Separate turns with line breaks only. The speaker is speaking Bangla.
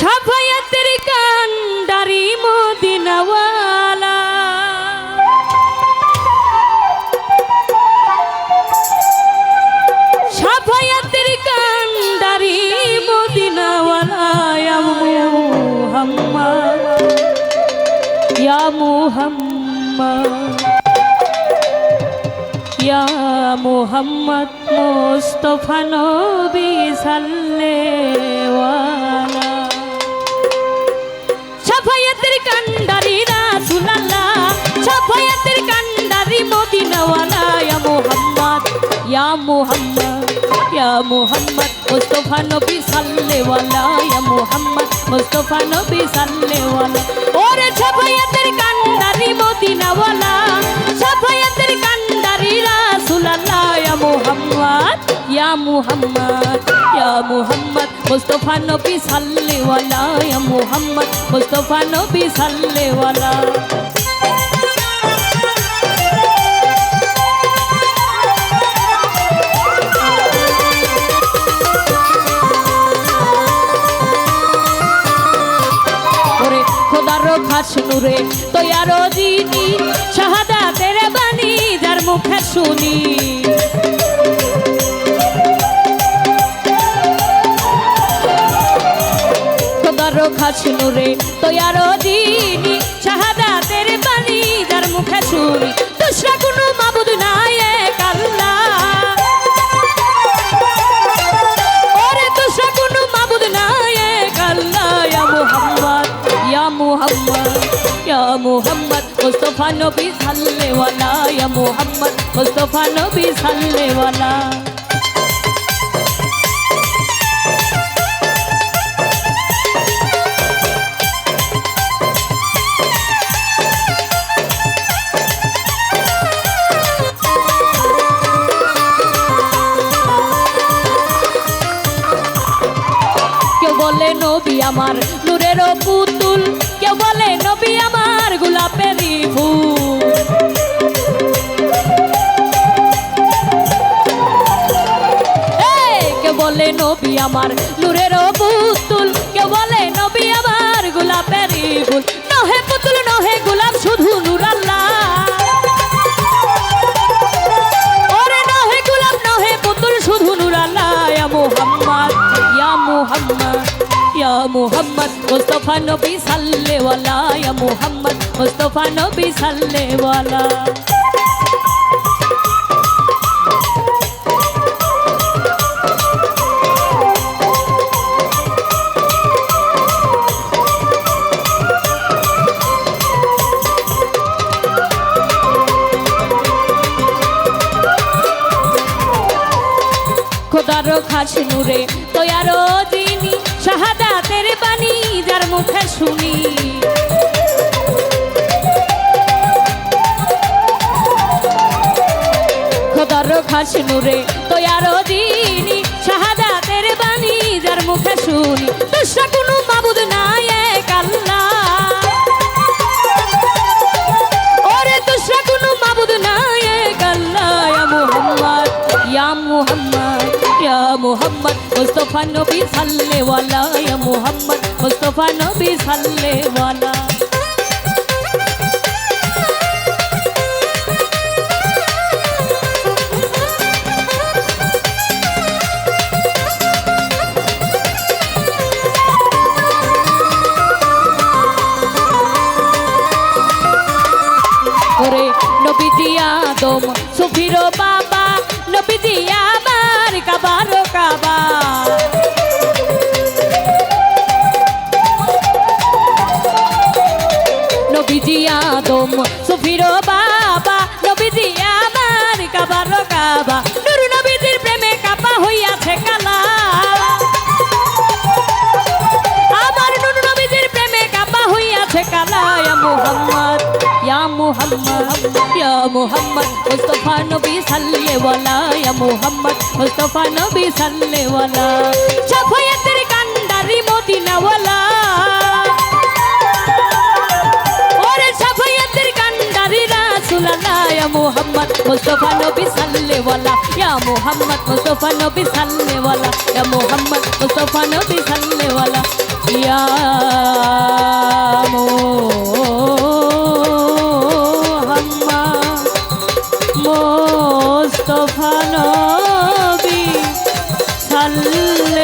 সাফায়াতের কান্ডারি মদিনাওয়ালা সাফায়াতের কান্ডারি মদিনাওয়ালা ইয়া মুহাম্মদ ইয়া মুহাম্মদ মুস্তাফা নবী সাল্লেওয়ালা সাফায়াতের কান্ডারি রাসূলুল্লাহ সাফায়াতের কান্ডারি মদিনাওয়ালা ইয়া মুহাম্মদ ইয়া মুহাম্মদ মুস্তাফা নবী সাল্লেওয়ালা ইয়া মুহাম্মদ মুস্তাফা নবী সাল্লেওয়ালা ওরে সাফায়াতের কান্ডারি মদিনাওয়ালা সাফায়াতের কান্ডারি রাসূলুল্লাহ ইয়া মুহাম্মদ ইয়া মুহাম্মদ ইয়া মুহাম্মদ মুস্তাফা নবী সাল্লেওয়ালা ইয়া মুহাম্মদ মুস্তাফা নবী সাল্লেওয়ালা খাস নূরে তৈয়ারো দিনি শাহাদাতের বাণী যার মুখে শুনি খোদার খাস নূরে তৈয়ারো দিনি শাহাদাতের বাণী যার মুখে শুনি দুসরা কোনো মাবুদ নাই এক আল্লাহ ওরে দুসরা কোনো মাবুদ নাই এক আল্লাহ ইয়া মুহাম্মদ ইয়া মুহাম্মদ মুস্তাফা নবী সাল্লেওয়ালা ইয়া মুহাম্মদ মুস্তাফা নবী সাল্লেওয়ালা কেউ বলে নবী আমার নূরের পুতুল কেউ বলে নবী আমার গোলাপের ফুল কেউ বলে নবী আমার নূরের পুতুল কেউ বলে নবী আমার গোলাপের ফুল নহে পুতুল নহে গোলাপ শুধু নূর আল্লাহ ওরে নহে গোলাপ নহে পুতুল শুধু নূর আল্লাহ ইয়া মুহাম্মদ ইয়া মুহাম্মদ ইয়া মুহাম্মদ মুস্তাফা নবী সাল্লেওয়ালা ইয়া মুহাম্মদ মুস্তাফা নবী সাল্লেওয়ালা খোদার খাস নূরে তৈয়ারো দিনি শাহাদাতের বাণী যার মুখে শুনি খোদার খাস নূরে তৈয়ারো দিনি শাহাদাতের বাণী যার মুখে শুনি দুসরা কোনো মাবুদ নাই এক আল্লাহ ওরে দুসরা কোনো মাবুদ নাই এক আল্লাহ ইয়া মুহাম্মদ ইয়া মুহাম্মদ মুস্তাফা নবী সাল্লেওয়ালা ইয়া মুহাম্মদ মুস্তাফা নবী সাল্লেওয়ালা ওরে নবীজি আদম সুফির বাবা নবীজি আমার কাবার কাবা নবীজি আদম সুফির বাবা নবীজি আমার কাবার কাবা নূর নবীজির প্রেমে কাবা হইয়াছে কালা আমার নূর নবীজির প্রেমে কাবা হইয়াছে কালা ইয়া মুহাম্মদ ইয়া মুহাম্মদ ইয়া মুহাম্মদ মুস্তাফা নবী সাল্লেওয়ালা ইয়া মুহাম্মদ মুস্তাফা নবী সাল্লেওয়ালা সাফায়াতের কান্ডারি মদিনাওয়ালা ওরে সাফায়াতের কান্ডারি রাসূলুল্লাহ ইয়া মুহাম্মদ মুস্তাফা নবী সাল্লেওয়ালা ইয়া মুহাম্মদ মুস্তাফা নবী সাল্লেওয়ালা ইয়া মুহাম্মদ মুস্তাফা নবী সাল্লেওয়ালা ইয়া মুহাম্মদ মুস্তাফা নবী সাল্লাল্লাহু